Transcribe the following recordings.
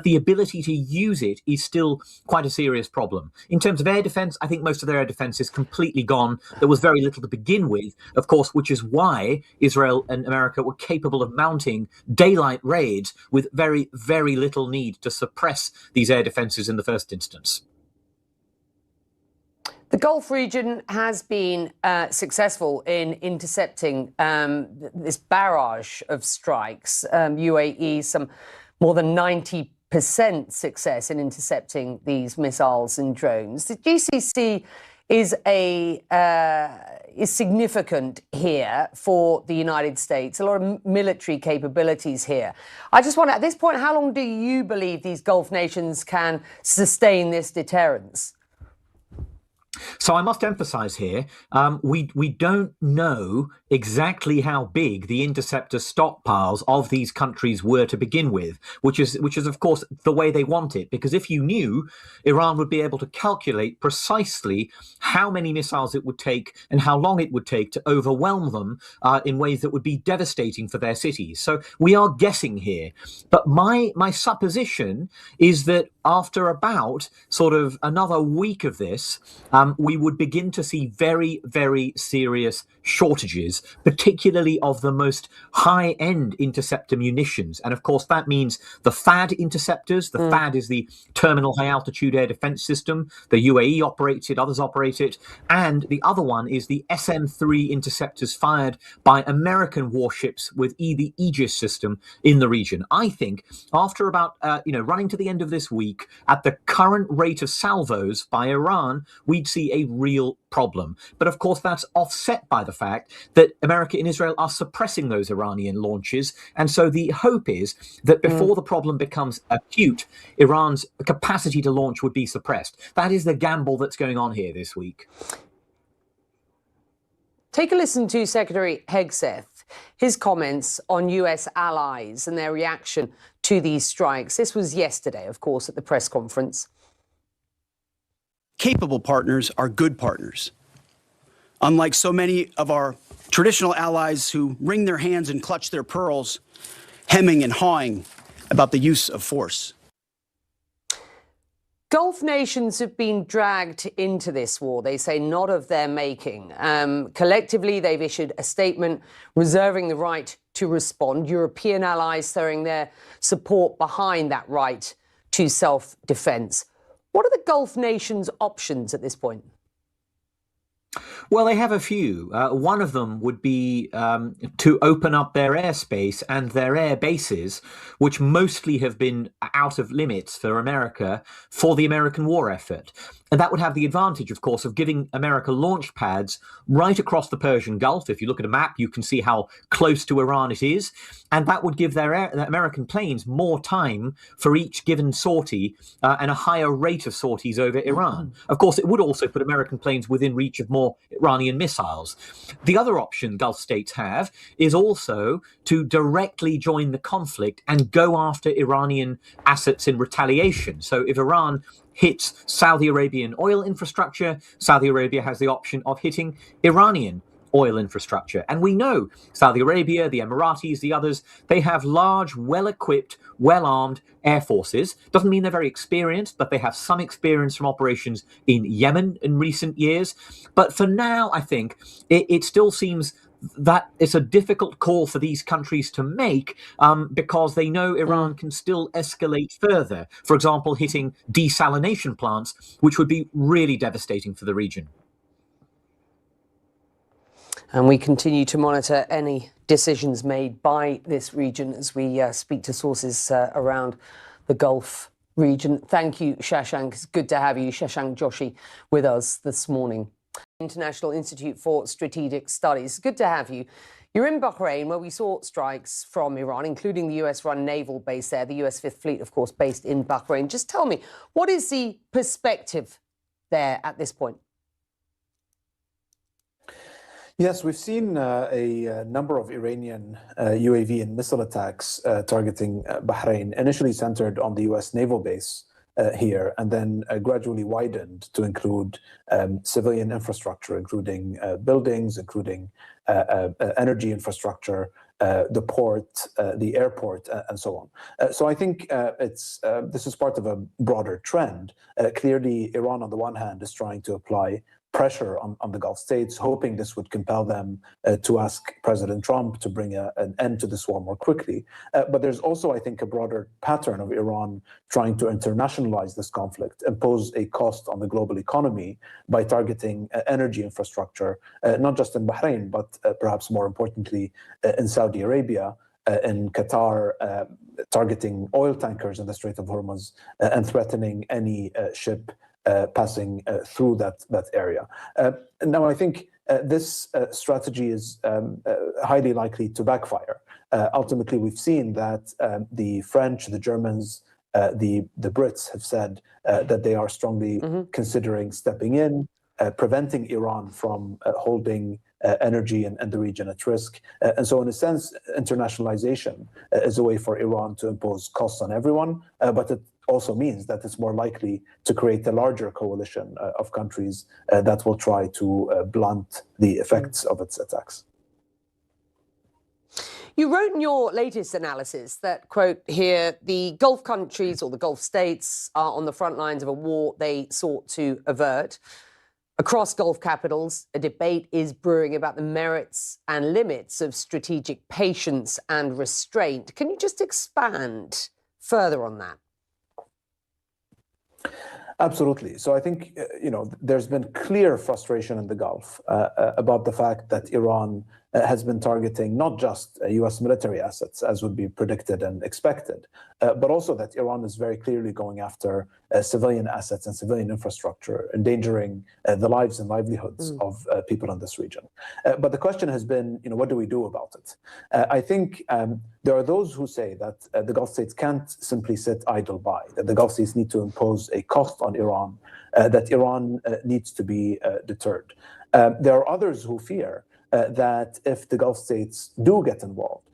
the ability to use it is still quite a serious problem. In terms of air defense, I think most of their air defense is completely gone. There was very little to begin with, of course, which is why Israel and America were capable of mounting daylight raids with very, very little need to suppress these air defenses in the first instance. The Gulf region has been successful in intercepting this barrage of strikes. UAE, some more than 90% success in intercepting these missiles and drones. The GCC is significant here for the United States. A lot of military capabilities here. I just wonder, at this point, how long do you believe these Gulf nations can sustain this deterrence? So I must emphasize here, we don't know exactly how big the interceptor stockpiles of these countries were to begin with, which is of course the way they want it, because if you knew, Iran would be able to calculate precisely how many missiles it would take and how long it would take to overwhelm them in ways that would be devastating for their cities. So we are guessing here, but my supposition is that after about sort of another week of this, we would begin to see very, very serious shortages, particularly of the most high-end interceptor munitions. And of course, that means the THAAD interceptors. The THAAD is the Terminal High Altitude Air Defense System. The UAE operates it, others operate it. And the other one is the SM-3 interceptors fired by American warships with the Aegis system in the region. I think after about, running to the end of this week, at the current rate of salvos by Iran, we'd see a real problem. But of course, that's offset by the fact that America and Israel are suppressing those Iranian launches. And so the hope is that before the problem becomes acute, Iran's capacity to launch would be suppressed. That is the gamble that's going on here this week. Take a listen to Secretary Hegseth, his comments on US allies and their reaction to these strikes. This was yesterday, of course, at the press conference. Capable partners are good partners. Unlike so many of our traditional allies who wring their hands and clutch their pearls, hemming and hawing about the use of force. Gulf nations have been dragged into this war, they say, not of their making. Collectively, they've issued a statement reserving the right to respond. European allies throwing their support behind that right to self-defense. What are the Gulf nations' options at this point? Well, they have a few. One of them would be to open up their airspace and their air bases, which mostly have been out of limits for America for the American war effort. And that would have the advantage, of course, of giving America launch pads right across the Persian Gulf. If you look at a map, you can see how close to Iran it is. And that would give their American planes more time for each given sortie and a higher rate of sorties over Iran. Of course, it would also put American planes within reach of more Iranian missiles. The other option Gulf states have is also to directly join the conflict and go after Iranian assets in retaliation. So if Iran hits Saudi Arabian oil infrastructure, Saudi Arabia has the option of hitting Iranian oil infrastructure. And we know Saudi Arabia, the Emiratis, the others, they have large, well-equipped, well-armed air forces. Doesn't mean they're very experienced, but they have some experience from operations in Yemen in recent years. But for now, I think it still seems that it's a difficult call for these countries to make because they know Iran can still escalate further. For example, hitting desalination plants, which would be really devastating for the region. And we continue to monitor any decisions made by this region as we speak to sources around the Gulf region. Thank you, Shashank. It's good to have you, Shashank Joshi, with us this morning. International Institute for Strategic Studies. Good to have you. You're in Bahrain, where we saw strikes from Iran, including the US-run naval base there, the US Fifth Fleet, of course, based in Bahrain. Just tell me, what is the perspective there at this point? Yes, we've seen a number of Iranian UAV and missile attacks targeting Bahrain, initially centered on the US naval base here, and then gradually widened to include civilian infrastructure, including buildings, including energy infrastructure, the port, the airport, and so on. So I think this is part of a broader trend. Clearly, Iran, on the one hand, is trying to apply pressure on the Gulf states, hoping this would compel them to ask President Trump to bring an end to this war more quickly. But there's also, I think, a broader pattern of Iran trying to internationalize this conflict, impose a cost on the global economy by targeting energy infrastructure, not just in Bahrain, but perhaps more importantly, in Saudi Arabia, in Qatar, targeting oil tankers in the Strait of Hormuz, and threatening any ship passing through that area. Now, I think this strategy is highly likely to backfire. Ultimately, we've seen that the French, the Germans, the Brits have said that they are strongly considering stepping in, preventing Iran from holding energy and the region at risk. And so in a sense, internationalization is a way for Iran to impose costs on everyone, but it also means that it's more likely to create a larger coalition of countries that will try to blunt the effects of its attacks. You wrote in your latest analysis that, quote, here, the Gulf countries or the Gulf states are on the front lines of a war they sought to avert. Across Gulf capitals, a debate is brewing about the merits and limits of strategic patience and restraint. Can you just expand further on that? Absolutely. So I think, there's been clear frustration in the Gulf about the fact that Iran has been targeting not just U.S. military assets, as would be predicted and expected, but also that Iran is very clearly going after civilian assets and civilian infrastructure, endangering the lives and livelihoods of people in this region. But the question has been, what do we do about it? I think there are those who say that the Gulf states can't simply sit idle by, that the Gulf states need to impose a cost on Iran, that Iran needs to be deterred. There are others who fear that if the Gulf states do get involved,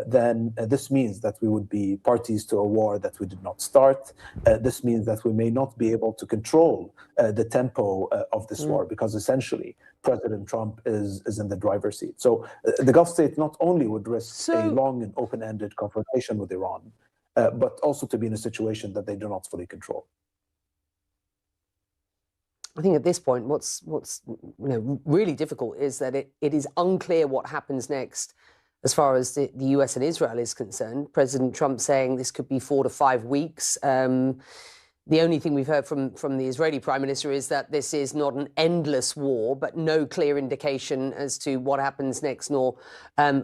then this means that we would be parties to a war that we did not start. This means that we may not be able to control the tempo of this war, because essentially President Trump is in the driver's seat. So the Gulf states not only would risk a long and open-ended confrontation with Iran, but also to be in a situation that they do not fully control. I think at this point, what's really difficult is that it is unclear what happens next as far as the US and Israel is concerned. President Trump saying this could be 4 to 5 weeks. The only thing we've heard from the Israeli Prime Minister is that this is not an endless war, but no clear indication as to what happens next, nor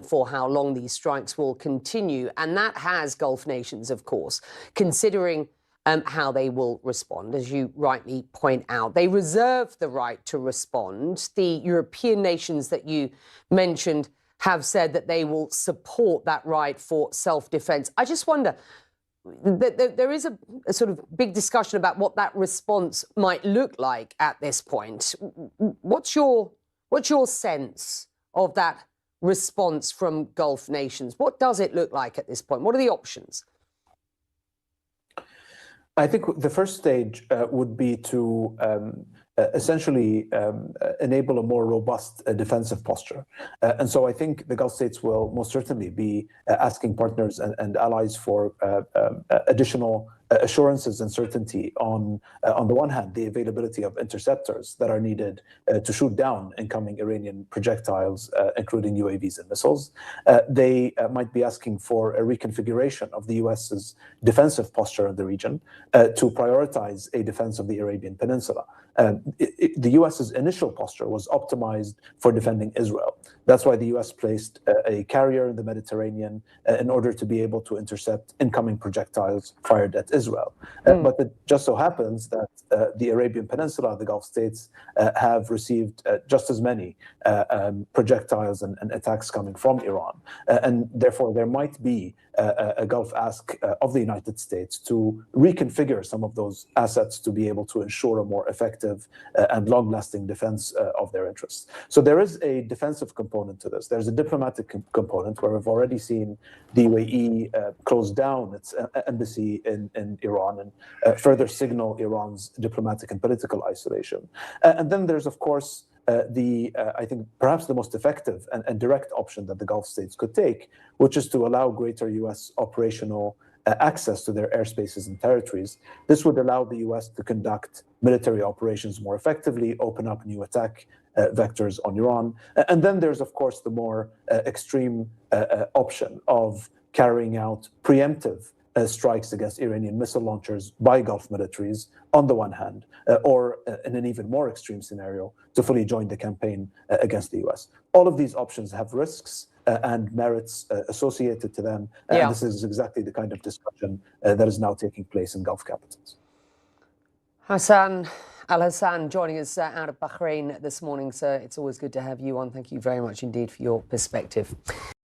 for how long these strikes will continue. And that has Gulf nations, of course, considering how they will respond. As you rightly point out, they reserve the right to respond. The European nations that you mentioned have said that they will support that right for self-defense. I just wonder, there is a sort of big discussion about what that response might look like at this point. What's your sense of that response from Gulf nations? What does it look like at this point? What are the options? I think the first stage would be to essentially enable a more robust defensive posture. And so I think the Gulf states will most certainly be asking partners and allies for additional assurances and certainty on the one hand, the availability of interceptors that are needed to shoot down incoming Iranian projectiles, including UAVs and missiles. They might be asking for a reconfiguration of the US's defensive posture in the region to prioritize a defense of the Arabian Peninsula. The US's initial posture was optimized for defending Israel. That's why the US placed a carrier in the Mediterranean in order to be able to intercept incoming projectiles fired at Israel. But it just so happens that the Arabian Peninsula, the Gulf states, have received just as many projectiles and attacks coming from Iran. And therefore, there might be a Gulf ask of the United States to reconfigure some of those assets to be able to ensure a more effective and long-lasting defense of their interests. So there is a defensive component to this. There's a diplomatic component where we've already seen the UAE close down its embassy in Iran and further signal Iran's diplomatic and political isolation. And then there's, of course, I think perhaps the most effective and direct option that the Gulf states could take, which is to allow greater U.S. operational access to their airspaces and territories. This would allow the U.S. to conduct military operations more effectively, open up new attack vectors on Iran. And then there's, of course, the more extreme option of carrying out preemptive strikes against Iranian missile launchers by Gulf militaries on the one hand, or in an even more extreme scenario, to fully join the campaign against the US. All of these options have risks and merits associated to them. And this is exactly the kind of discussion that is now taking place in Gulf capitals. Hassan Al-Hassan joining us out of Bahrain this morning, sir. It's always good to have you on. Thank you very much indeed for your perspective.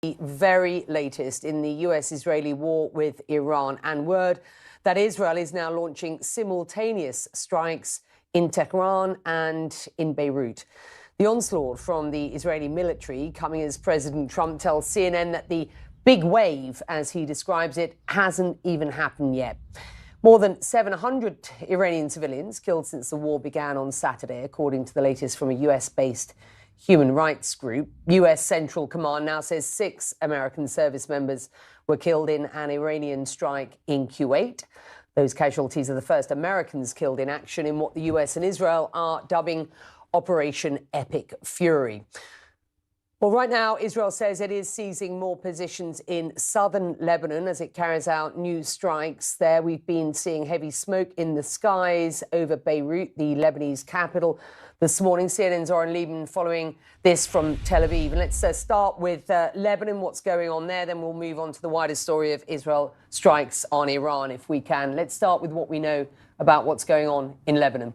The very latest in the US-Israeli war with Iran, and word that Israel is now launching simultaneous strikes in Tehran and in Beirut. The onslaught from the Israeli military coming as President Trump tells CNN that the big wave, as he describes it, hasn't even happened yet. More than 700 Iranian civilians killed since the war began on Saturday, according to the latest from a US-based human rights group. US Central Command now says 6 American service members were killed in an Iranian strike in Kuwait. Those casualties are the first Americans killed in action in what the US and Israel are dubbing Operation Epic Fury. Well, right now, Israel says it is seizing more positions in southern Lebanon as it carries out new strikes there. We've been seeing heavy smoke in the skies over Beirut, the Lebanese capital, this morning. CNN's Oren Lieberman following this from Tel Aviv. And let's start with Lebanon, what's going on there. Then we'll move on to the wider story of Israel strikes on Iran, if we can. Let's start with what we know about what's going on in Lebanon.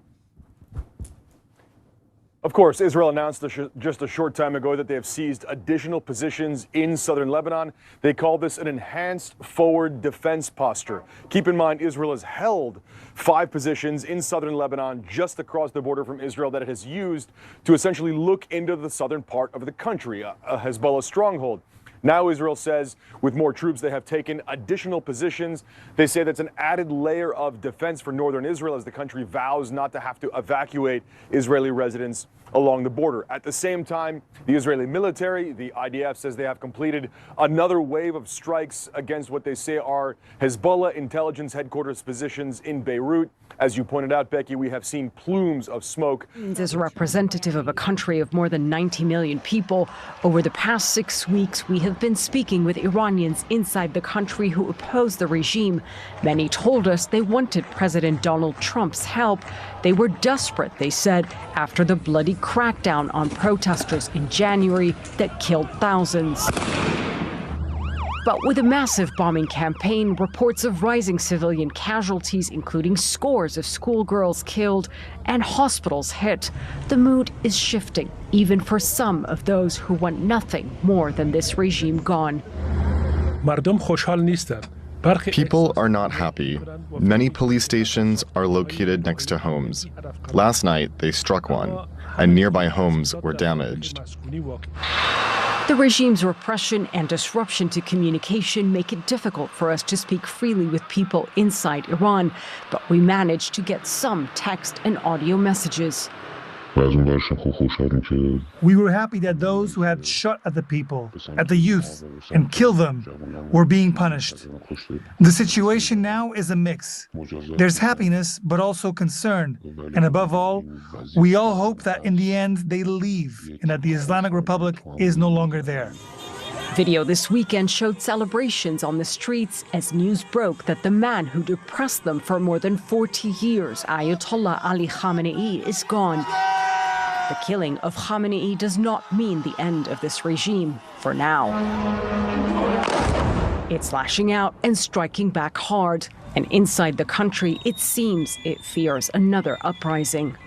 Of course, Israel announced just a short time ago that they have seized additional positions in southern Lebanon. They call this an enhanced forward defense posture. Keep in mind, Israel has held 5 positions in southern Lebanon just across the border from Israel that it has used to essentially look into the southern part of the country, a Hezbollah stronghold. Now Israel says with more troops, they have taken additional positions. They say that's an added layer of defense for northern Israel as the country vows not to have to evacuate Israeli residents along the border. At the same time, the Israeli military, the IDF, says they have completed another wave of strikes against what they say are Hezbollah intelligence headquarters positions in Beirut. As you pointed out, Becky, we have seen plumes of smoke. As a representative of a country of more than 90 million people, over the past 6 weeks, we have been speaking with Iranians inside the country who oppose the regime. Many told us they wanted President Donald Trump's help. They were desperate, they said, after the bloody crackdown on protesters in January that killed thousands. But with a massive bombing campaign, reports of rising civilian casualties, including scores of schoolgirls killed and hospitals hit, the mood is shifting, even for some of those who want nothing more than this regime gone. People are not happy. Many police stations are located next to homes. Last night, they struck one, and nearby homes were damaged. The regime's repression and disruption to communication make it difficult for us to speak freely with people inside Iran, but we managed to get some text and audio messages. We were happy that those who had shot at the people, at the youth, and killed them were being punished. The situation now is a mix. There's happiness, but also concern. And above all, we all hope that in the end they leave and that the Islamic Republic is no longer there. Video this weekend showed celebrations on the streets as news broke that the man who oppressed them for more than 40 years, Ayatollah Ali Khamenei, is gone. The killing of Khamenei does not mean the end of this regime, for now. It's lashing out and striking back hard. And inside the country, it seems it fears another uprising.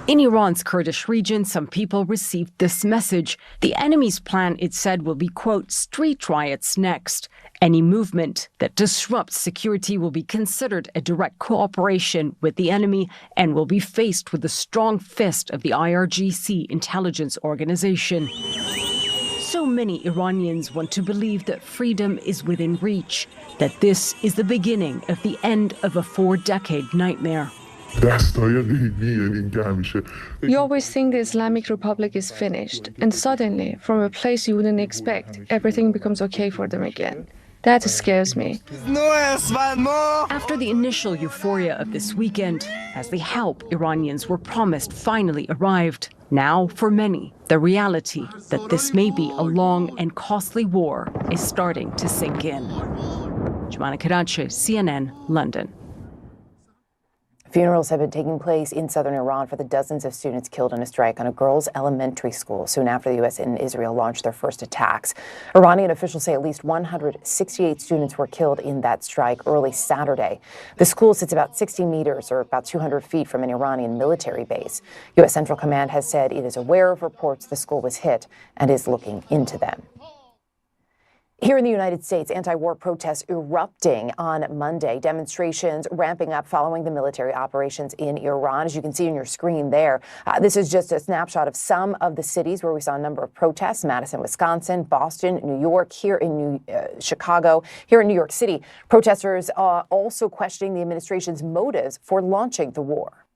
In Iran's Kurdish region, some people received this message. The enemy's plan, it said, will be, quote, street riots next. Any movement that disrupts security will be considered a direct cooperation with the enemy and will be faced with the strong fist of the IRGC intelligence organization. So many Iranians want to believe that freedom is within reach, that this is the beginning of the end of a 4-decade nightmare. You always think the Islamic Republic is finished, and suddenly, from a place you wouldn't expect, everything becomes okay for them again. That scares me. After the initial euphoria of this weekend, as the help Iranians were promised finally arrived, now, for many, the reality that this may be a long and costly war is starting to sink in. Jumana Karachi, CNN, London. Funerals have been taking place in southern Iran for the dozens of students killed in a strike on a girls' elementary school soon after the U.S. and Israel launched their first attacks. Iranian officials say at least 168 students were killed in that strike early Saturday. The school sits about 60 meters or about 200 feet from an Iranian military base. U.S. Central Command has said it is aware of reports the school was hit and is looking into them. Here in the United States, anti-war protests erupting on Monday, demonstrations ramping up following the military operations in Iran. As you can see on your screen there, this is just a snapshot of some of the cities where we saw a number of protests: Madison, Wisconsin, Boston, New York, here in Chicago, here in New York City. Protesters are also questioning the administration's motives for launching the war.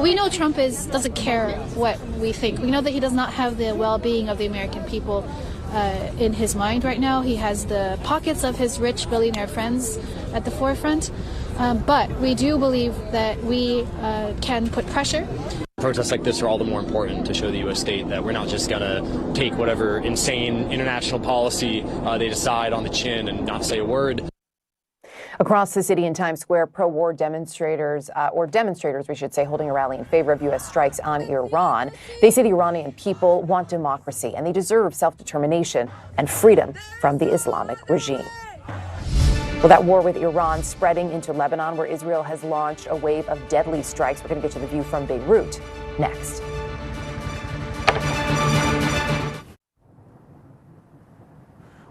We know Trump doesn't care what we think. We know that he does not have the well-being of the American people in his mind right now. He has the pockets of his rich billionaire friends at the forefront, but we do believe that we can put pressure. Protests like this are all the more important to show the U.S. state that we're not just going to take whatever insane international policy they decide on the chin and not say a word. Across the city in Times Square, pro-war demonstrators, we should say, holding a rally in favor of U.S. strikes on Iran. They say the Iranian people want democracy and they deserve self-determination and freedom from the Islamic regime. Well, that war with Iran spreading into Lebanon, where Israel has launched a wave of deadly strikes. We're going to get to the view from Beirut next.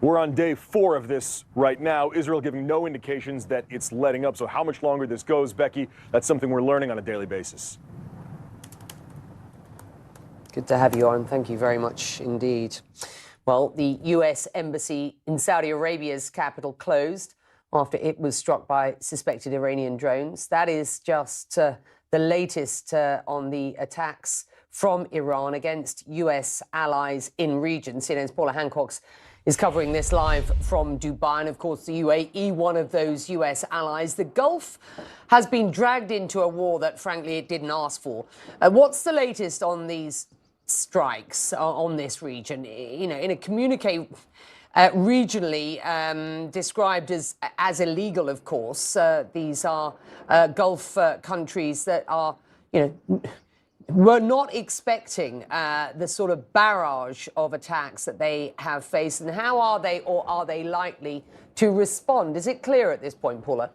We're on day 4 of this right now. Israel giving no indications that it's letting up. So how much longer this goes, Becky, that's something we're learning on a daily basis. Good to have you on. Thank you very much indeed. Well, the U.S. Embassy in Saudi Arabia's capital closed after it was struck by suspected Iranian drones. That is just the latest on the attacks from Iran against U.S. allies in region. CNN's Paula Hancock's is covering this live from Dubai. And of course, the UAE, one of those US allies. The Gulf has been dragged into a war that, frankly, it didn't ask for. What's the latest on these strikes on this region? You know, in a communique regionally described as illegal, of course. These are Gulf countries that are, you know, we're not expecting the sort of barrage of attacks that they have faced. And how are they, or are they likely to respond? Is it clear at this point, Paula?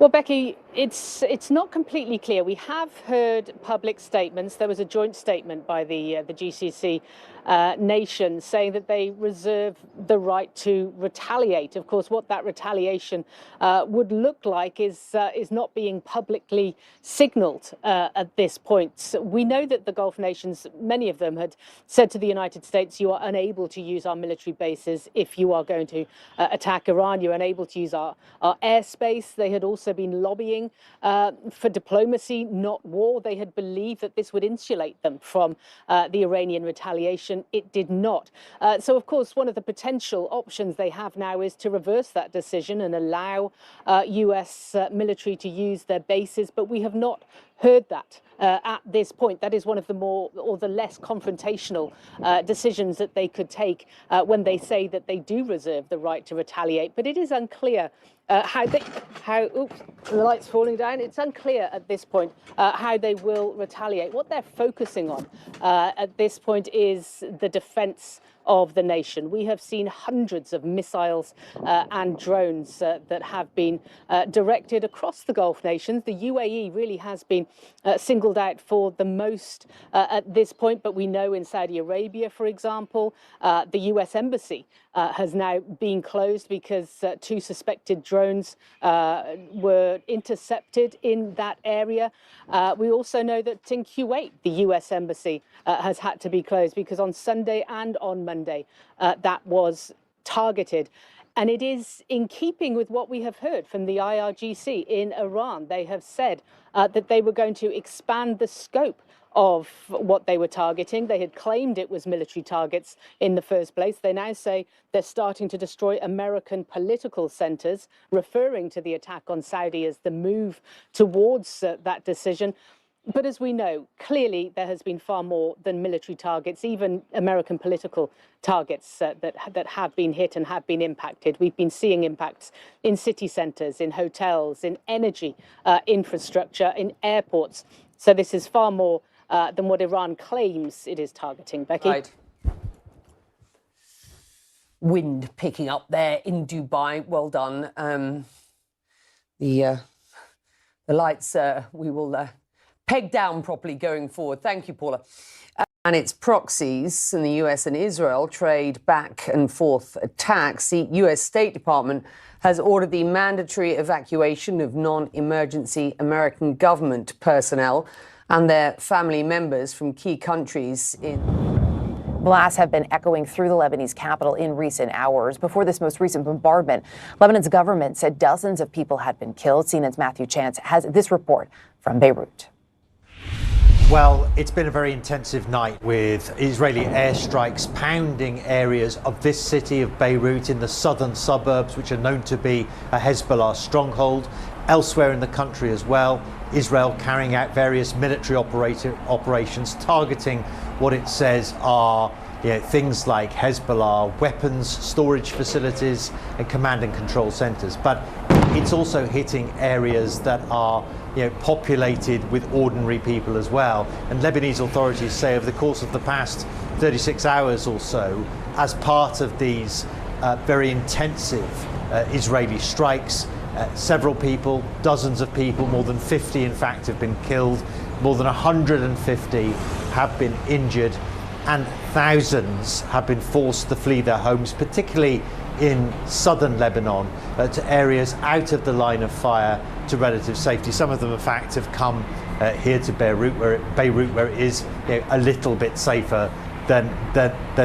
Well, Becky, it's not completely clear. We have heard public statements. There was a joint statement by the GCC nations saying that they reserve the right to retaliate. Of course, what that retaliation would look like is not being publicly signaled at this point. So we know that the Gulf nations, many of them, had said to the United States, you are unable to use our military bases if you are going to attack Iran. You're unable to use our airspace. They had also been lobbying for diplomacy, not war. They had believed that this would insulate them from the Iranian retaliation. It did not. So, of course, one of the potential options they have now is to reverse that decision and allow US military to use their bases. But we have not heard that at this point. That is one of the more or the less confrontational decisions that they could take when they say that they do reserve the right to retaliate. But it is unclear oops, the light's falling down. It's unclear at this point how they will retaliate. What they're focusing on at this point is the defense of the nation. We have seen hundreds of missiles and drones that have been directed across the Gulf nations. The UAE really has been singled out for the most at this point, but we know in Saudi Arabia, for example, the US embassy has now been closed because 2 suspected drones were intercepted in that area. We also know that in Kuwait, the US embassy has had to be closed because on Sunday and on Monday, that was targeted. And it is in keeping with what we have heard from the IRGC in Iran. They have said that they were going to expand the scope of what they were targeting. They had claimed it was military targets in the first place. They now say they're starting to destroy American political centers, referring to the attack on Saudi as the move towards that decision. But as we know, clearly there has been far more than military targets, even American political targets that have been hit and have been impacted. We've been seeing impacts in city centers, in hotels, in energy infrastructure, in airports. So this is far more than what Iran claims it is targeting. Becky? Right. Wind picking up there in Dubai. Well done. The lights we will peg down properly going forward. Thank you, Paula. And its proxies in the US and Israel trade back and forth attacks. The US State Department has ordered the mandatory evacuation of non-emergency American government personnel and their family members from key countries in... Blasts have been echoing through the Lebanese capital in recent hours. Before this most recent bombardment, Lebanon's government said dozens of people had been killed. CNN's Matthew Chance has this report from Beirut. Well, it's been a very intensive night with Israeli airstrikes pounding areas of this city of Beirut in the southern suburbs, which are known to be a Hezbollah stronghold. Elsewhere in the country as well, Israel carrying out various military operations targeting what it says are things like Hezbollah weapons storage facilities and command and control centers. But it's also hitting areas that are populated with ordinary people as well. And Lebanese authorities say over the course of the past 36 hours or so, as part of these very intensive Israeli strikes, several people, dozens of people, more than 50 in fact have been killed, more than 150 have been injured, and thousands have been forced to flee their homes, particularly in southern Lebanon, to areas out of the line of fire to relative safety. Some of them in fact have come here to Beirut where it is a little bit safer than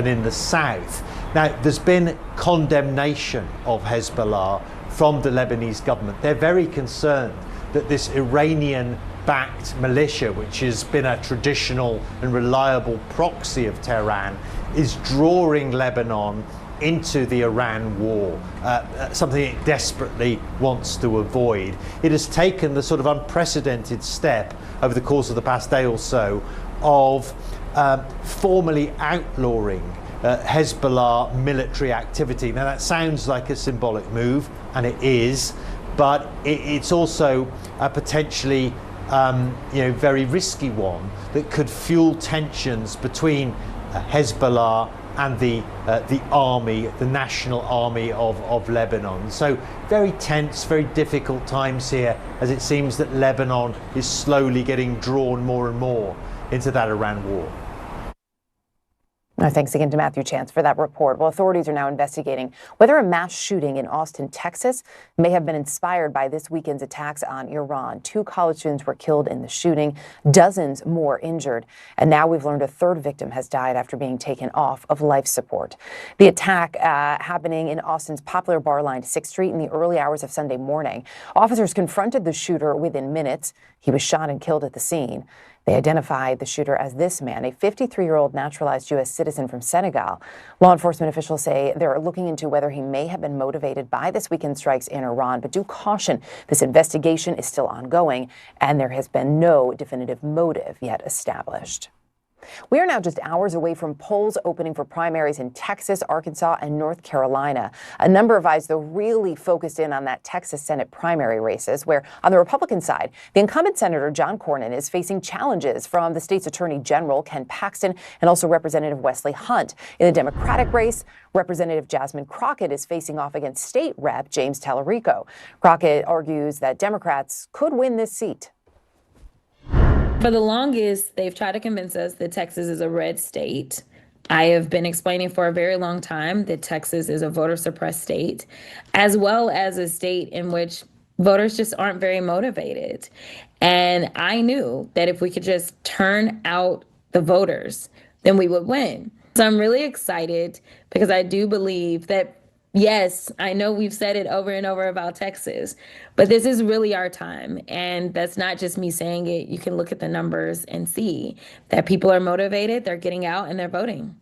in the south. Now there's been condemnation of Hezbollah from the Lebanese government. They're very concerned that this Iranian-backed militia, which has been a traditional and reliable proxy of Tehran, is drawing Lebanon into the Iran war, something it desperately wants to avoid. It has taken the sort of unprecedented step over the course of the past day or so of formally outlawing Hezbollah military activity. Now that sounds like a symbolic move, and it is, but it's also a potentially very risky one that could fuel tensions between Hezbollah and the army, the national army of Lebanon. So very tense, very difficult times here, as it seems that Lebanon is slowly getting drawn more and more into that Iran war. Thanks again to Matthew Chance for that report. Well, authorities are now investigating whether a mass shooting in Austin, Texas, may have been inspired by this weekend's attacks on Iran. 2 college students were killed in the shooting, dozens more injured, and now we've learned a 3rd victim has died after being taken off of life support. The attack happening in Austin's popular bar line 6th Street in the early hours of Sunday morning. Officers confronted the shooter within minutes. He was shot and killed at the scene. They identified the shooter as this man, a 53-year-old naturalized U.S. citizen from Senegal. Law enforcement officials say they're looking into whether he may have been motivated by this weekend strikes in Iran, but do caution this investigation is still ongoing and there has been no definitive motive yet established. We are now just hours away from polls opening for primaries in Texas, Arkansas, and North Carolina. A number of eyes, though, really focused in on that Texas Senate primary races, where on the Republican side, the incumbent Senator John Cornyn is facing challenges from the state's Attorney General, Ken Paxton, and also Representative Wesley Hunt. In the Democratic race, Representative Jasmine Crockett is facing off against State Rep James Tallarico. Crockett argues that Democrats could win this seat. For the longest, they've tried to convince us that Texas is a red state. I have been explaining for a very long time that Texas is a voter-suppressed state, as well as a state in which voters just aren't very motivated. And I knew that if we could just turn out the voters, then we would win. So I'm really excited because I do believe that Yes, I know we've said it over and over about Texas, but this is really our time. And that's not just me saying it. You can look at the numbers and see that people are motivated, they're getting out and they're voting.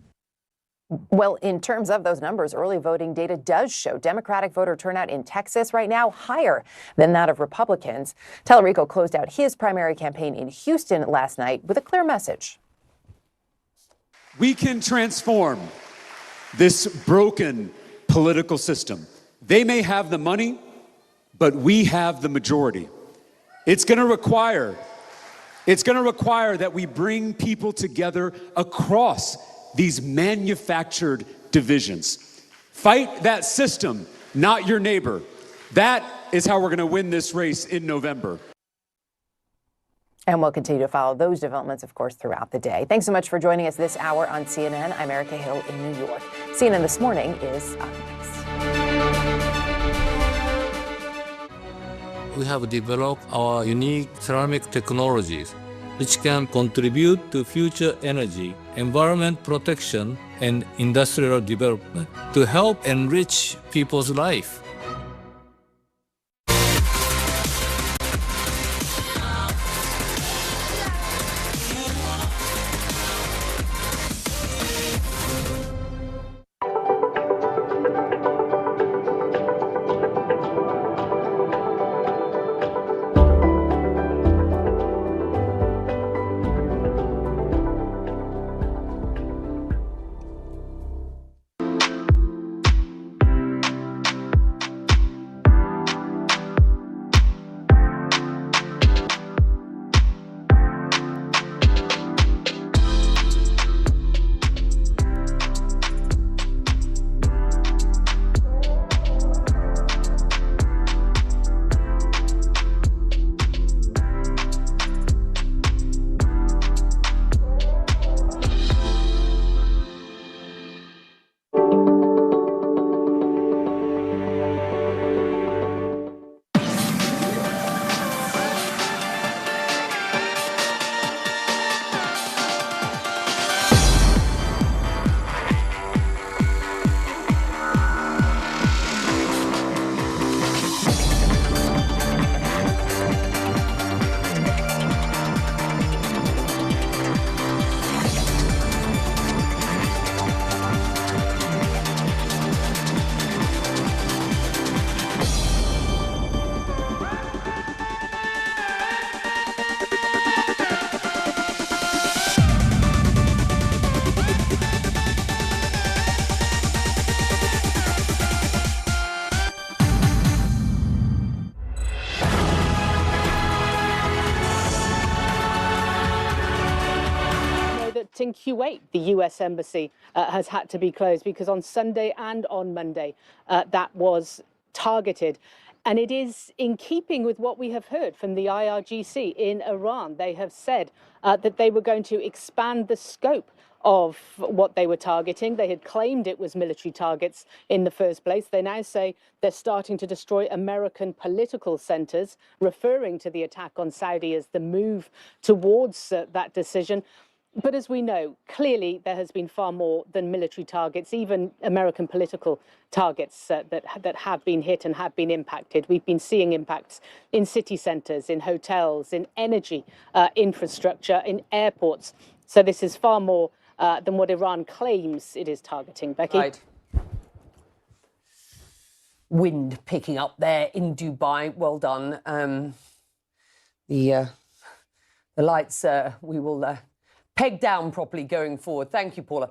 Well, in terms of those numbers, early voting data does show Democratic voter turnout in Texas right now higher than that of Republicans. Tellerico closed out his primary campaign in Houston last night with a clear message. We can transform this broken political system. They may have the money, but we have the majority. It's going to require that we bring people together across these manufactured divisions. Fight that system, not your neighbor. That is how we're going to win this race in November. And we'll continue to follow those developments, of course, throughout the day. Thanks so much for joining us this hour on CNN. I'm Erica Hill in New York. CNN This Morning is up next. We have developed our unique ceramic technologies, which can contribute to future energy, environment protection, and industrial development to help enrich people's life. In Kuwait, the U.S. embassy has had to be closed because on Sunday and on Monday that was targeted. And it is in keeping with what we have heard from the IRGC in Iran. They have said that they were going to expand the scope of what they were targeting. They had claimed it was military targets in the first place. They now say they're starting to destroy American political centers, referring to the attack on Saudi as the move towards that decision. But as we know, clearly there has been far more than military targets, even American political targets that have been hit and have been impacted. We've been seeing impacts in city centres, in hotels, in energy infrastructure, in airports. So this is far more than what Iran claims it is targeting. Becky? Right. Wind picking up there in Dubai. Well done. The lights we will peg down properly going forward. Thank you, Paula.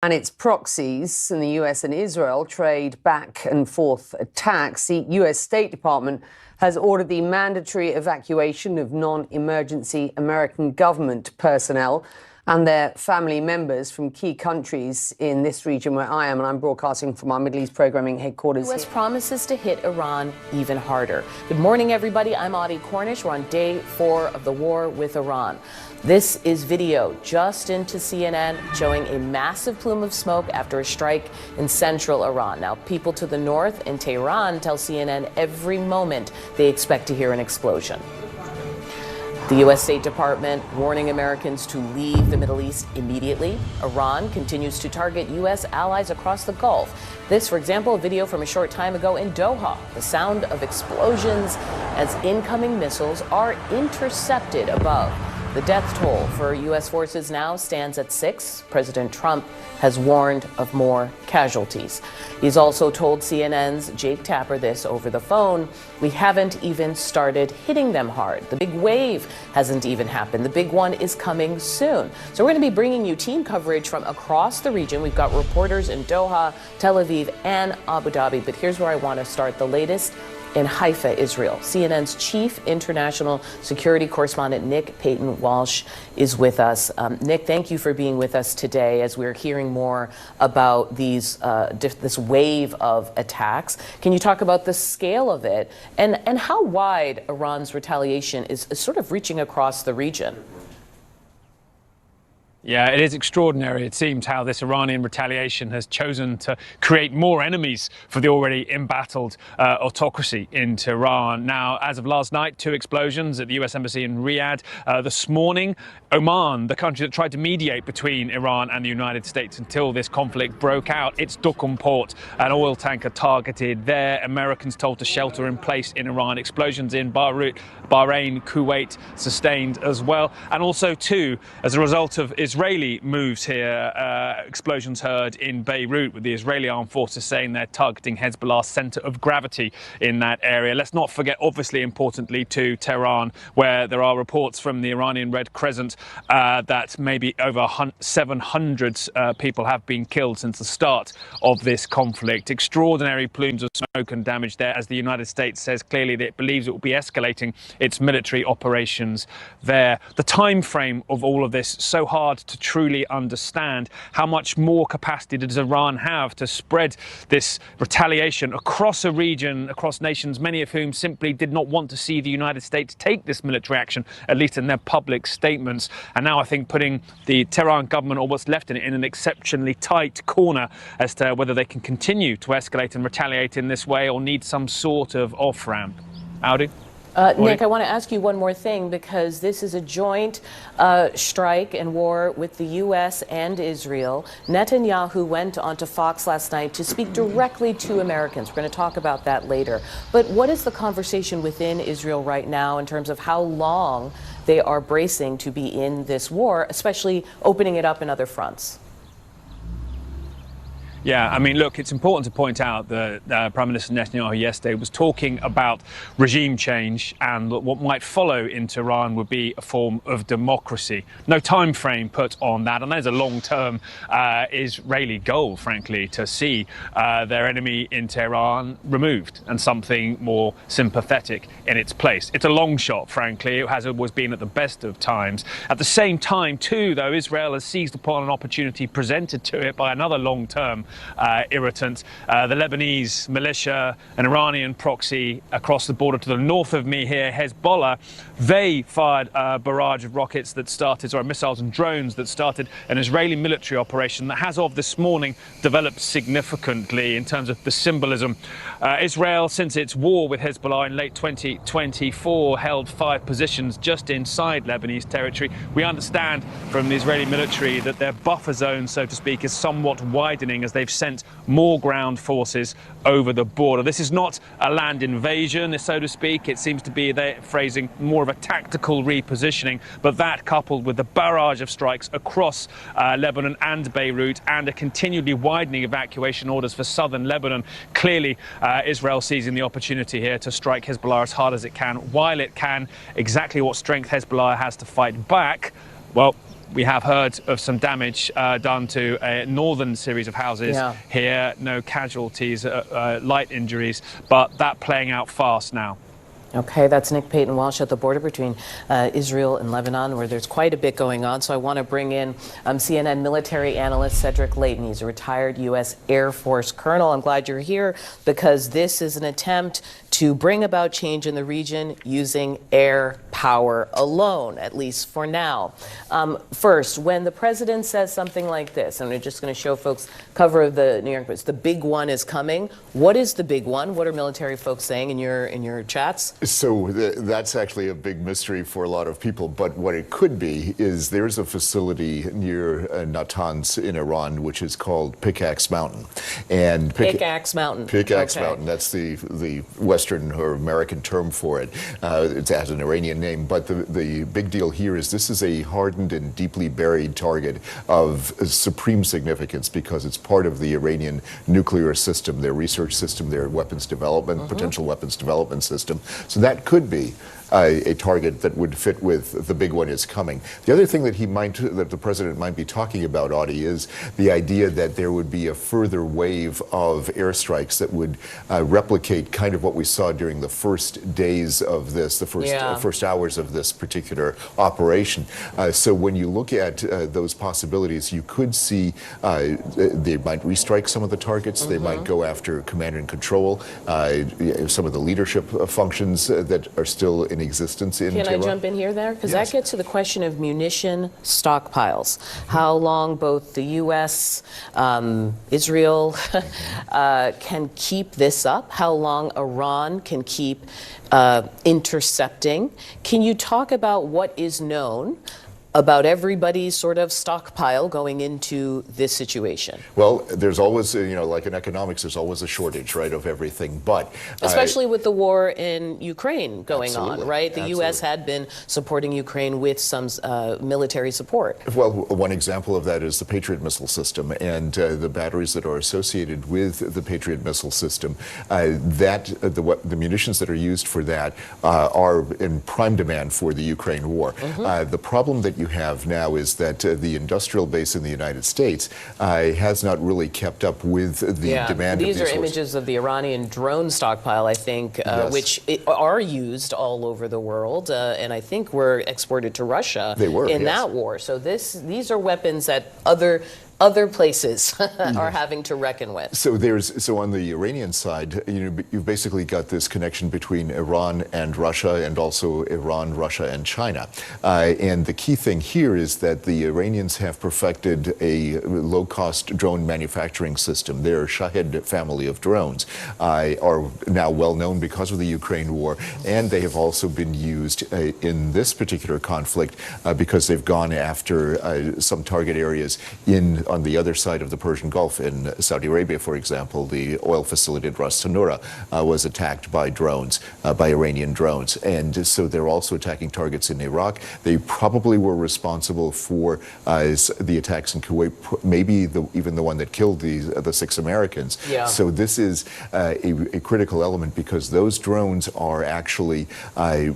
And its proxies in the US and Israel trade back and forth attacks. The US State Department has ordered the mandatory evacuation of non-emergency American government personnel and their family members from key countries in this region where I am, and I'm broadcasting from our Middle East programming headquarters. The U.S. promises to hit Iran even harder. Good morning, everybody. I'm Audie Cornish. We're on day 4 of the war with Iran. This is video just into CNN showing a massive plume of smoke after a strike in central Iran. Now, people to the north in Tehran tell CNN every moment they expect to hear an explosion. The U.S. State Department warning Americans to leave the Middle East immediately. Iran continues to target U.S. allies across the Gulf. This, for example, a video from a short time ago in Doha. The sound of explosions as incoming missiles are intercepted above. The death toll for U.S. forces now stands at 6. President Trump has warned of more casualties. He's also told CNN's Jake Tapper this over the phone. We haven't even started hitting them hard. The big wave hasn't even happened. The big one is coming soon. So we're going to be bringing you team coverage from across the region. We've got reporters in Doha, Tel Aviv, and Abu Dhabi. But here's where I want to start. The latest in Haifa, Israel. CNN's chief international security correspondent Nick Payton-Walsh is with us. Nick, thank you for being with us today as we're hearing more about these this wave of attacks. Can you talk about the scale of it and how wide Iran's retaliation is sort of reaching across the region? Yeah, it is extraordinary, it seems, how this Iranian retaliation has chosen to create more enemies for the already embattled autocracy in Tehran. Now, as of last night, 2 explosions at the US Embassy in Riyadh. This morning, Oman, the country that tried to mediate between Iran and the United States until this conflict broke out, its Duqm port, an oil tanker targeted there. Americans told to shelter in place in Iran. Explosions in Beirut, Bahrain, Kuwait sustained as well. And also, too, as a result of Israeli moves here, explosions heard in Beirut, with the Israeli armed forces saying they're targeting Hezbollah's center of gravity in that area. Let's not forget, obviously importantly, to Tehran, where there are reports from the Iranian Red Crescent that maybe over 700 people have been killed since the start of this conflict. Extraordinary plumes of smoke and damage there, as the United States says clearly that it believes it will be escalating its military operations there. The time frame of all of this, so hard to truly understand. How much more capacity does Iran have to spread this retaliation across a region, across nations, many of whom simply did not want to see the United States take this military action, at least in their public statements. And now I think putting the Tehran government, or what's left in it, in an exceptionally tight corner as to whether they can continue to escalate and retaliate in this way or need some sort of off-ramp. Audi? Nick, I want to ask you one more thing, because this is a joint strike and war with the U.S. and Israel. Netanyahu went onto Fox last night to speak directly to Americans. We're going to talk about that later. But what is the conversation within Israel right now in terms of how long they are bracing to be in this war, especially opening it up in other fronts? Yeah, I mean, look, it's important to point out that Prime Minister Netanyahu yesterday was talking about regime change, and what might follow in Tehran would be a form of democracy. No time frame put on that, and there's a long-term Israeli goal, frankly, to see their enemy in Tehran removed and something more sympathetic in its place. It's a long shot, frankly. It has always been at the best of times. At the same time, too, though, Israel has seized upon an opportunity presented to it by another long-term irritant, the Lebanese militia, an Iranian proxy across the border to the north of me here, Hezbollah. They fired a barrage of rockets that started, or missiles and drones that started an Israeli military operation that has, of this morning, developed significantly in terms of the symbolism. Israel, since its war with Hezbollah in late 2024, held 5 positions just inside Lebanese territory. We understand from the Israeli military that their buffer zone, so to speak, is somewhat widening as they've sent more ground forces over the border. This is not a land invasion, so to speak. It seems to be, their phrasing, more of a tactical repositioning. But that, coupled with the barrage of strikes across Lebanon and Beirut, and a continually widening evacuation orders for southern Lebanon, clearly Israel seizing the opportunity here to strike Hezbollah as hard as it can. While it can, exactly what strength Hezbollah has to fight back, well, we have heard of some damage done to a northern series of houses here. No casualties, light injuries, but that playing out fast now. Okay, that's Nick Payton-Walsh at the border between Israel and Lebanon, where there's quite a bit going on. So I want to bring in CNN military analyst Cedric Leighton. He's a retired U.S. Air Force colonel. I'm glad you're here, because this is an attempt to bring about change in the region using air power. power alone, at least for now. First, when the president says something like this, and we're just going to show folks cover of the New York Post, the big one is coming. What is the big one? What are military folks saying in your chats? So that's actually a big mystery for a lot of people. But what it could be is there's a facility near Natanz in Iran, which is called Pickaxe Mountain. And Pickaxe Mountain. Pickaxe Mountain. That's the Western or American term for it. It has an Iranian name. But the big deal here is this is a hardened and deeply buried target of supreme significance because it's part of the Iranian nuclear system, their research system, their weapons development, potential weapons development system. So that could be a target that would fit with the big one is coming. The other thing that the president might be talking about, Audie, is the idea that there would be a further wave of airstrikes that would replicate kind of what we saw during the first days of this, the first hours of this particular operation. So when you look at those possibilities, you could see they might restrike some of the targets. They might go after command and control, some of the leadership functions that are still in existence in Tehran. Can I jump in here there? Because that gets to the question of munition stockpiles. How long both the U.S., Israel can keep this up, how long Iran can keep intercepting. Can you talk about what is known about everybody's sort of stockpile going into this situation? Well, there's always, like in economics, there's always a shortage, right, of everything. But especially with the war in Ukraine going on, right? The Absolutely. U.S. had been supporting Ukraine with some military support. Well, one example of that is the Patriot missile system and the batteries that are associated with the Patriot missile system. The munitions that are used for that are in prime demand for the Ukraine war. The problem that you have now is that the industrial base in the United States has not really kept up with the demand of these These are images of the Iranian drone stockpile, I think, which are used all over the world, and I think were exported to Russia in that war. So these are weapons that other places are having to reckon with. So on the Iranian side, you've basically got this connection between Iran and Russia, and also Iran, Russia, and China. And the key thing here is that the Iranians have perfected a low-cost drone manufacturing system. Their Shahed family of drones are now well known because of the Ukraine war, and they have also been used in this particular conflict because they've gone after some target areas on the other side of the Persian Gulf. In Saudi Arabia, for example, the oil facility at Ras Tanura was attacked by drones, by Iranian drones. And so they're also attacking targets in Iraq. They probably were responsible for the attacks in Kuwait, maybe even the one that killed the 6 Americans. So this is a critical element because those drones are actually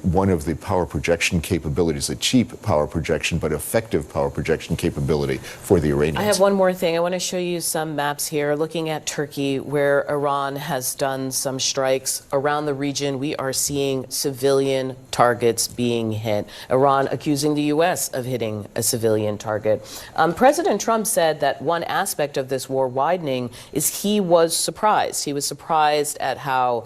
one of the power projection capabilities, a cheap power projection, but effective power projection capability for the Iranians. I have one more thing. I want to show you some maps here looking at Turkey, where Iran has done some strikes around the region. We are seeing civilian targets being hit. Iran accusing the U.S. of hitting a civilian target. President Trump said that one aspect of this war widening is he was surprised. He was surprised at how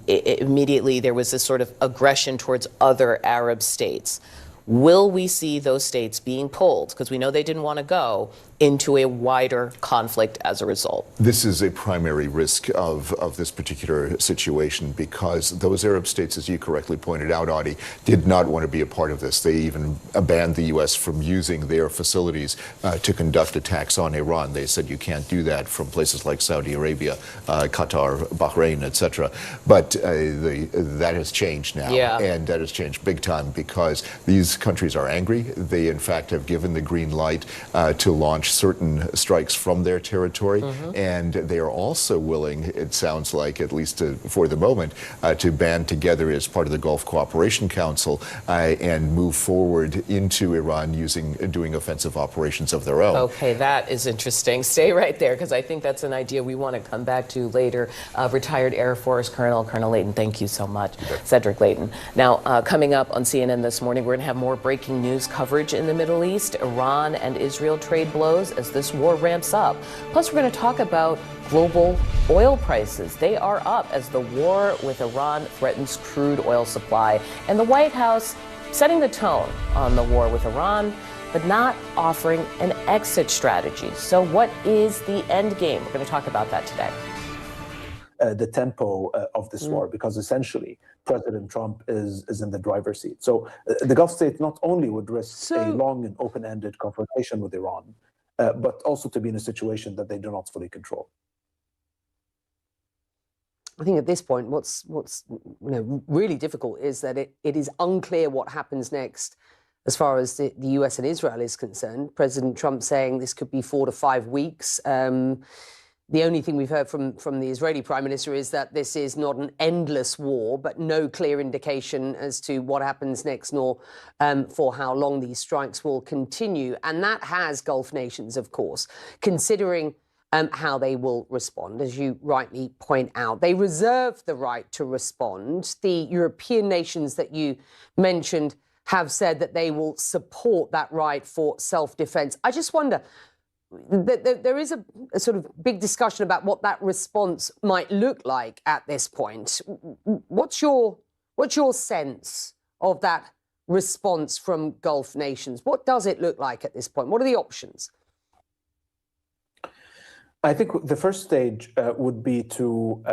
immediately there was this sort of aggression towards other Arab states. Will we see those states being pulled, because we know they didn't want to go, into a wider conflict as a result? This is a primary risk of this particular situation because those Arab states, as you correctly pointed out, Audie, did not want to be a part of this. They even banned the U.S. from using their facilities to conduct attacks on Iran. They said you can't do that from places like Saudi Arabia, Qatar, Bahrain, etc. But that has changed now, and that has changed big time because these countries are angry. They, in fact, have given the green light to launch certain strikes from their territory, and they are also willing, it sounds like, at least for the moment, to band together as part of the Gulf Cooperation Council and move forward into Iran doing offensive operations of their own. Okay, that is interesting. Stay right there, because I think that's an idea we want to come back to later. Retired Air Force Colonel Layton, thank you so much. Cedric Layton. Now, coming up on CNN this morning, we're going to have more breaking news coverage in the Middle East, Iran and Israel trade blows as this war ramps up. Plus, we're going to talk about global oil prices. They are up as the war with Iran threatens crude oil supply. And the White House setting the tone on the war with Iran, but not offering an exit strategy. So what is the end game? We're going to talk about that today. The tempo of this war, because essentially President Trump is in the driver's seat. So the Gulf states not only would risk a long and open-ended confrontation with Iran, but also to be in a situation that they do not fully control. I think at this point, what's really difficult is that it is unclear what happens next as far as the US and Israel is concerned. President Trump saying this could be 4 to 5 weeks. The only thing we've heard from the Israeli Prime Minister is that this is not an endless war, but no clear indication as to what happens next, nor for how long these strikes will continue. And that has Gulf nations, of course, considering how they will respond. As you rightly point out, they reserve the right to respond. The European nations that you mentioned have said that they will support that right for self-defense. I just wonder, there is a sort of big discussion about what that response might look like at this point. What's your sense of that response from Gulf nations? What does it look like at this point? What are the options? I think the first stage would be to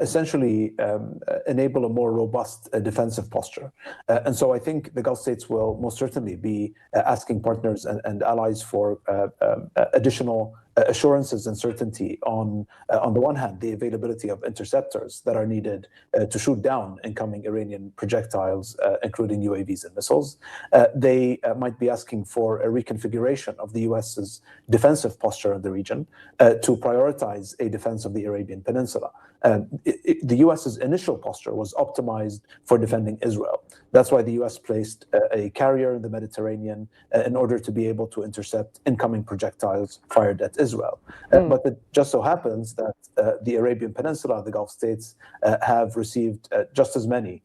essentially enable a more robust defensive posture. And so I think the Gulf states will most certainly be asking partners and allies for additional assurances and certainty on the one hand, the availability of interceptors that are needed to shoot down incoming Iranian projectiles, including UAVs and missiles. They might be asking for a reconfiguration of the US's defensive posture in the region to prioritize a defense of the Arabian Peninsula. The US's initial posture was optimized for defending Israel. That's why the US placed a carrier in the Mediterranean in order to be able to intercept incoming projectiles fired at Israel. But it just so happens that the Arabian Peninsula, the Gulf states, have received just as many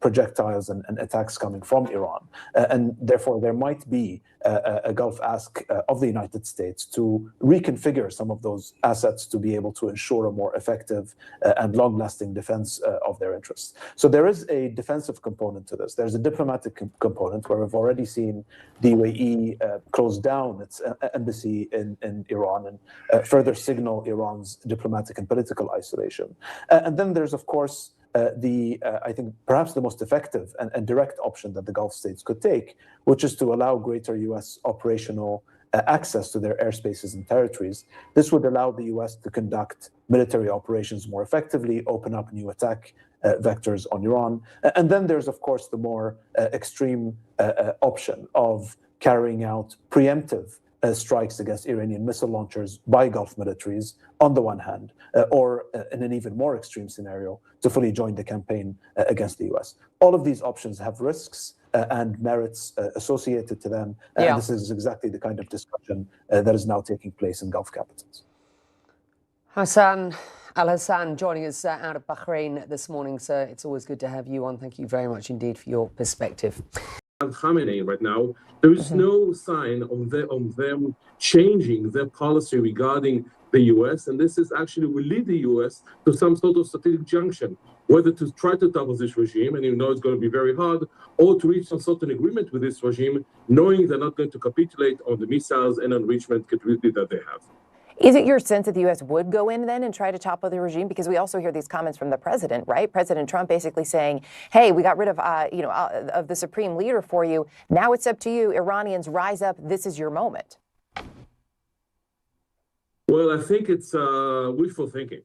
projectiles and attacks coming from Iran. And therefore, there might be a Gulf ask of the United States to reconfigure some of those assets to be able to ensure a more effective and long-lasting defense of their interests. So there is a defensive component to this. There's a diplomatic component where we've already seen the UAE close down its embassy in Iran and further signal Iran's diplomatic and political isolation. And then there's, of course, I think perhaps the most effective and direct option that the Gulf states could take, which is to allow greater U.S. operational access to their airspaces and territories. This would allow the U.S. to conduct military operations more effectively, open up new attack vectors on Iran. And then there's, of course, the more extreme option of carrying out preemptive strikes against Iranian missile launchers by Gulf militaries on the one hand, or in an even more extreme scenario, to fully join the campaign against the US. All of these options have risks and merits associated to them. And this is exactly the kind of discussion that is now taking place in Gulf capitals. Hassan Al-Hassan joining us out of Bahrain this morning, sir. It's always good to have you on. Thank you very much indeed for your perspective. Khamenei right now, there is no sign of them changing their policy regarding the U.S., and this is actually will lead the U.S. to some sort of strategic junction, whether to try to topple this regime, and you know it's going to be very hard, or to reach some sort of agreement with this regime, knowing they're not going to capitulate on the missiles and enrichment capability that they have. Is it your sense that the U.S. would go in then and try to topple the regime? Because we also hear these comments from the president, right? President Trump basically saying, hey, we got rid of, of the supreme leader for you. Now it's up to you. Iranians, rise up. This is your moment. Well, I think it's wishful thinking.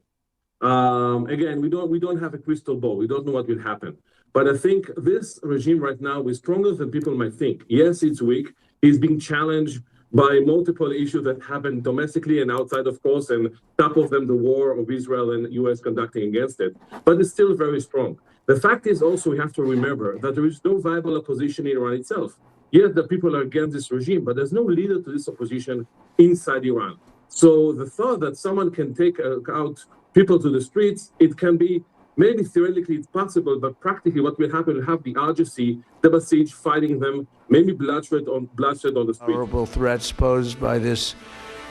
Again, we don't have a crystal ball. We don't know what will happen. But I think this regime right now is stronger than people might think. Yes, it's weak. He's being challenged by multiple issues that happen domestically and outside, of course, and top of them the war of Israel and U.S. conducting against it. But it's still very strong. The fact is also we have to remember that there is no viable opposition in Iran itself. Yes, the people are against this regime, but there's no leader to this opposition inside Iran. So the thought that someone can take out people to the streets, it can be, maybe theoretically it's possible, but practically what will happen will have the RGC, the Basij fighting them, maybe bloodshed on the street. Horrible threats posed by this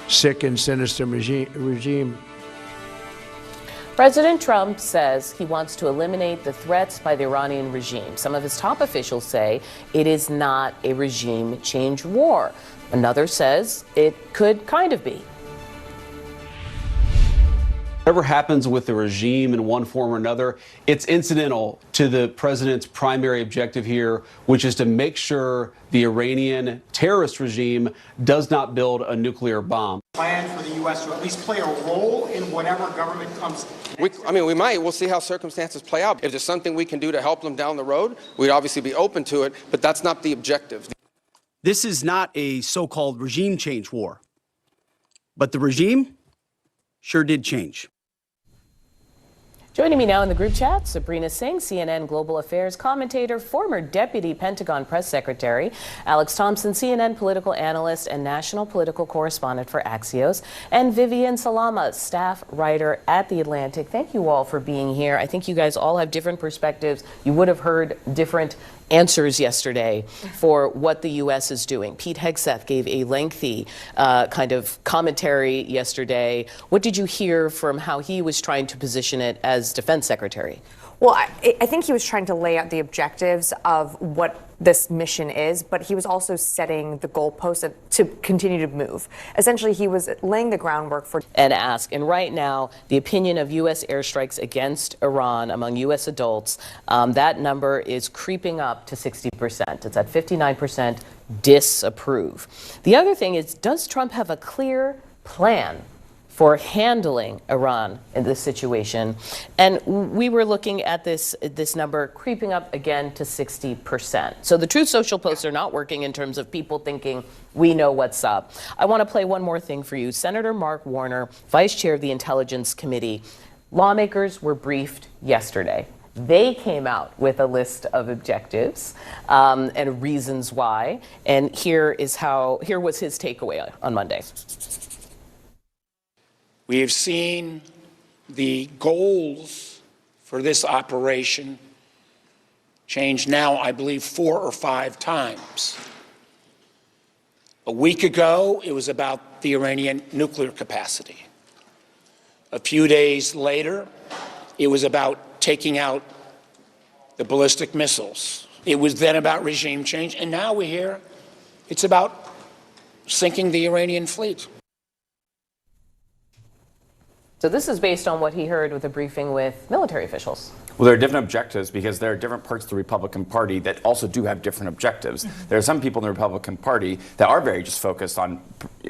sick and sinister regime. President Trump says he wants to eliminate the threats by the Iranian regime. Some of his top officials say it is not a regime change war. Another says it could kind of be. Whatever happens with the regime in one form or another, it's incidental to the president's primary objective here, which is to make sure the Iranian terrorist regime does not build a nuclear bomb. Plan for the U.S. to at least play a role in whatever government comes. We might. We'll see how circumstances play out. If there's something we can do to help them down the road, we'd obviously be open to it, but that's not the objective. This is not a so-called regime change war, but the regime sure did change. Joining me now in the group chat, Sabrina Singh, CNN Global Affairs commentator, former Deputy Pentagon Press Secretary, Alex Thompson, CNN political analyst and national political correspondent for Axios, and Vivian Salama, staff writer at The Atlantic. Thank you all for being here. I think you guys all have different perspectives. You would have heard different answers yesterday for what the U.S. is doing. Pete Hegseth gave a lengthy kind of commentary yesterday. What did you hear from how he was trying to position it as defense secretary? Well, I think he was trying to lay out the objectives of what this mission is, but he was also setting the goalposts to continue to move. Essentially, he was laying the groundwork for... And right now, the opinion of U.S. airstrikes against Iran among U.S. adults, that number is creeping up to 60%. It's at 59% disapprove. The other thing is, does Trump have a clear plan for handling Iran in this situation? And we were looking at this number creeping up again to 60%. So the Truth Social posts are not working in terms of people thinking we know what's up. I want to play one more thing for you. Senator Mark Warner, vice chair of the Intelligence Committee. Lawmakers were briefed yesterday. They came out with a list of objectives and reasons why. And here was his takeaway on Monday. We have seen the goals for this operation change now, I believe, 4 or 5 times. A week ago, it was about the Iranian nuclear capacity. A few days later, it was about taking out the ballistic missiles. It was then about regime change, and now we hear it's about sinking the Iranian fleet. So this is based on what he heard with a briefing with military officials. Well, there are different objectives because there are different parts of the Republican Party that also do have different objectives. There are some people in the Republican Party that are very just focused on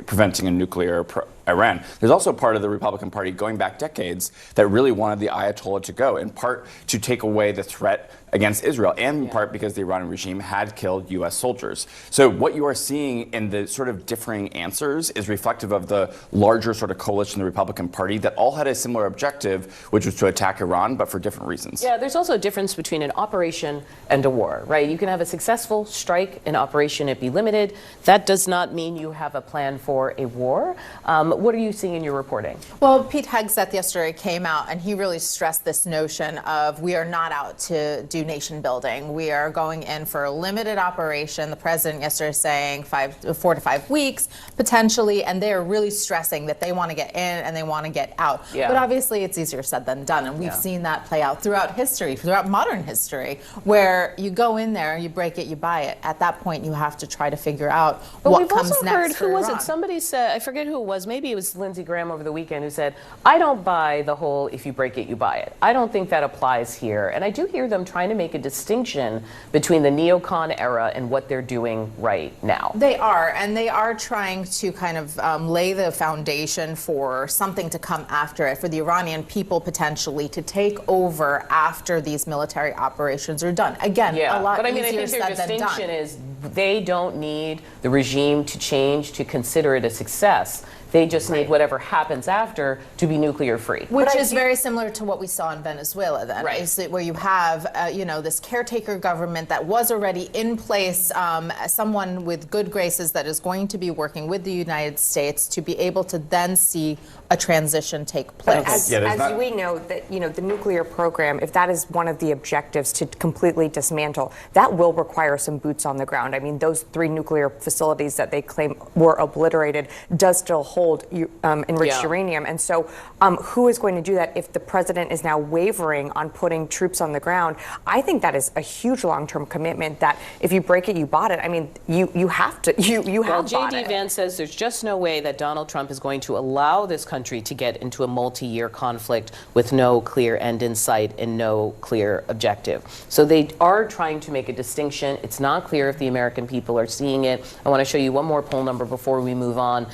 preventing a nuclear Iran. There's also a part of the Republican Party going back decades that really wanted the Ayatollah to go, in part to take away the threat against Israel, and in part because the Iranian regime had killed U.S. soldiers. So what you are seeing in the sort of differing answers is reflective of the larger sort of coalition in the Republican Party that all had a similar objective, which was to attack Iran, but for different reasons. Yeah, there's also a difference between an operation and a war, right? You can have a successful strike, an operation, it be limited. That does not mean you have a plan for a war. What are you seeing in your reporting? Well, Pete Hegseth yesterday came out and he really stressed this notion of we are not out to do nation building. We are going in for a limited operation. The president yesterday saying 4 to 5 weeks potentially, and they are really stressing that they want to get in and they want to get out. Yeah. But obviously it's easier said than done, and we've seen that play out throughout history, throughout modern history, where you go in there, you break it, you buy it. At that point, you have to try to figure out what comes next. But we've also heard, who was it? Somebody said, I forget who it was, maybe it was Lindsey Graham over the weekend, who said, I don't buy the whole if you break it, you buy it. I don't think that applies here. And I do hear them trying to make a distinction between the neocon era and what they're doing right now. They are, and they are trying to kind of lay the foundation for something to come after it, for the Iranian people potentially to take over after these military operations are done. Again, a lot easier said than done. But I think their distinction is they don't need the regime to change to consider it a success. They just need whatever happens after to be nuclear free. Which is very similar to what we saw in Venezuela then, is that where you have, this caretaker government that was already in place, someone with good graces that is going to be working with the United States to be able to then see a transition take place. As we know, that the nuclear program, if that is one of the objectives to completely dismantle, that will require some boots on the ground. I mean, those 3 nuclear facilities that they claim were obliterated does still hold hold enriched uranium. And so who is going to do that if the president is now wavering on putting troops on the ground? I think that is a huge long-term commitment that if you break it, you bought it. I mean, you have to, you have bought it. J.D. Vance says there's just no way that Donald Trump is going to allow this country to get into a multi-year conflict with no clear end in sight and no clear objective. So they are trying to make a distinction. It's not clear if the American people are seeing it. I want to show you one more poll number before we move on,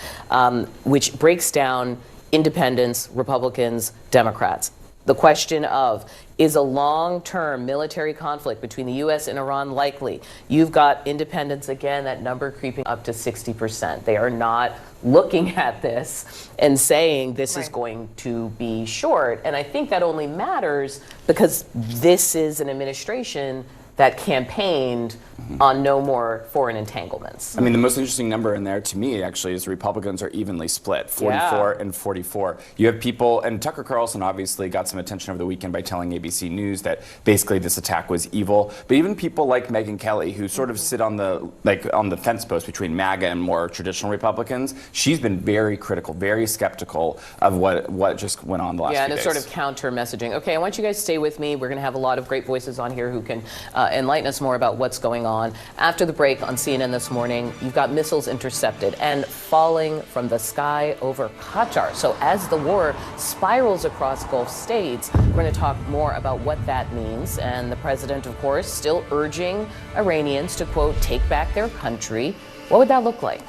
which breaks down independents, Republicans, Democrats. The question of, is a long-term military conflict between the U.S. and Iran likely? You've got independents, again, that number creeping up to 60%. They are not looking at this and saying this is going to be short. And I think that only matters because this is an administration that campaigned on no more foreign entanglements. I mean, the most interesting number in there to me actually is the Republicans are evenly split, 44 and 44. You have people, and Tucker Carlson obviously got some attention over the weekend by telling ABC News that basically this attack was evil. But even people like Megyn Kelly, who sort of sit on the fence post between MAGA and more traditional Republicans, she's been very critical, very skeptical of what just went on the last few days. Yeah, and it's sort of counter messaging. Okay, I want you guys to stay with me. We're going to have a lot of great voices on here who can enlighten us more about what's going on. After the break on CNN this morning, you've got missiles intercepted and falling from the sky over Qatar. So as the war spirals across Gulf states, we're going to talk more about what that means. And the president, of course, still urging Iranians to, quote, take back their country. What would that look like?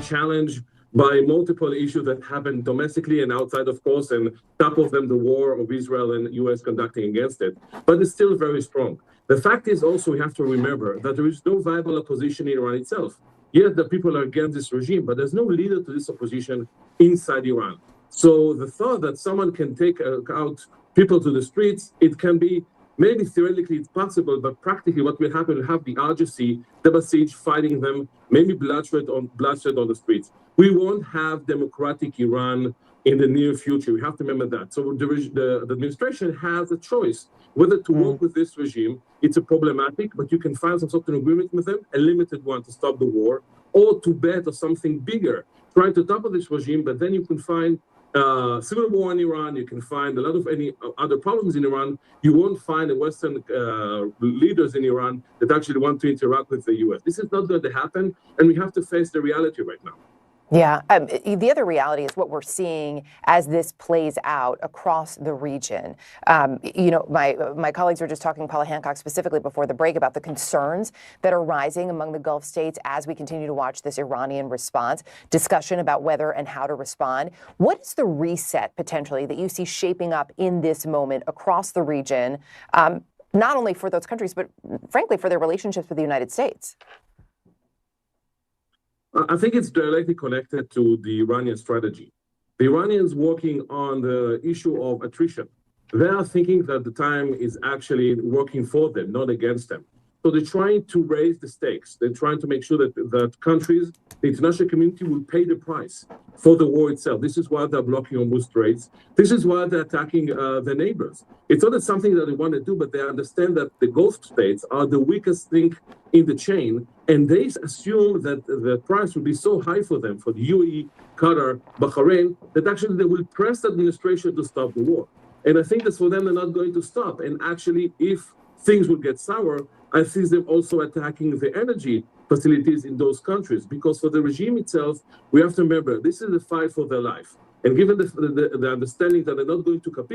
Challenge by multiple issues that happen domestically and outside, of course, and top of them the war of Israel and U.S. conducting against it. But it's still very strong. The fact is also we have to remember that there is no viable opposition in Iran itself. Yes, the people are against this regime, but there's no leader to this opposition inside Iran. So the thought that someone can take out people to the streets, it can be, maybe theoretically it's possible, but practically what will happen, we'll have the RGC, the Basij fighting them, maybe bloodshed on the streets. We won't have democratic Iran in the near future. We have to remember that. So the administration has a choice whether to work with this regime. It's a problematic, but you can find some sort of agreement with them, a limited one to stop the war, or to bet on something bigger, trying to topple this regime, but then you can find civil war in Iran, you can find a lot of any other problems in Iran. You won't find the Western leaders in Iran that actually want to interact with the U.S. This is not going to happen, and we have to face the reality right now. Yeah. The other reality is what we're seeing as this plays out across the region. You know, my colleagues were just talking, Paula Hancock specifically before the break, about the concerns that are rising among the Gulf states as we continue to watch this Iranian response, discussion about whether and how to respond. What is the reset potentially that you see shaping up in this moment across the region, not only for those countries, but frankly, for their relationships with the United States? I think it's directly connected to the Iranian strategy. The Iranians working on the issue of attrition. They are thinking that the time is actually working for them, not against them. So they're trying to raise the stakes. They're trying to make sure that countries, the international community, will pay the price for the war itself. This is why they're blocking Hormuz Straits. This is why they're attacking their neighbors. It's not something that they want to do, but they understand that the Gulf states are the weakest link in the chain, and they assume that the price will be so high for them, for the UAE, Qatar, Bahrain, that actually they will press the administration to stop the war. And I think that for them, they're not going to stop. And actually, if things will get sour, I see them also attacking the energy facilities in those countries. Because for the regime itself, we have to remember, this is a fight for their life. And given the understanding that they're not going to capitulate,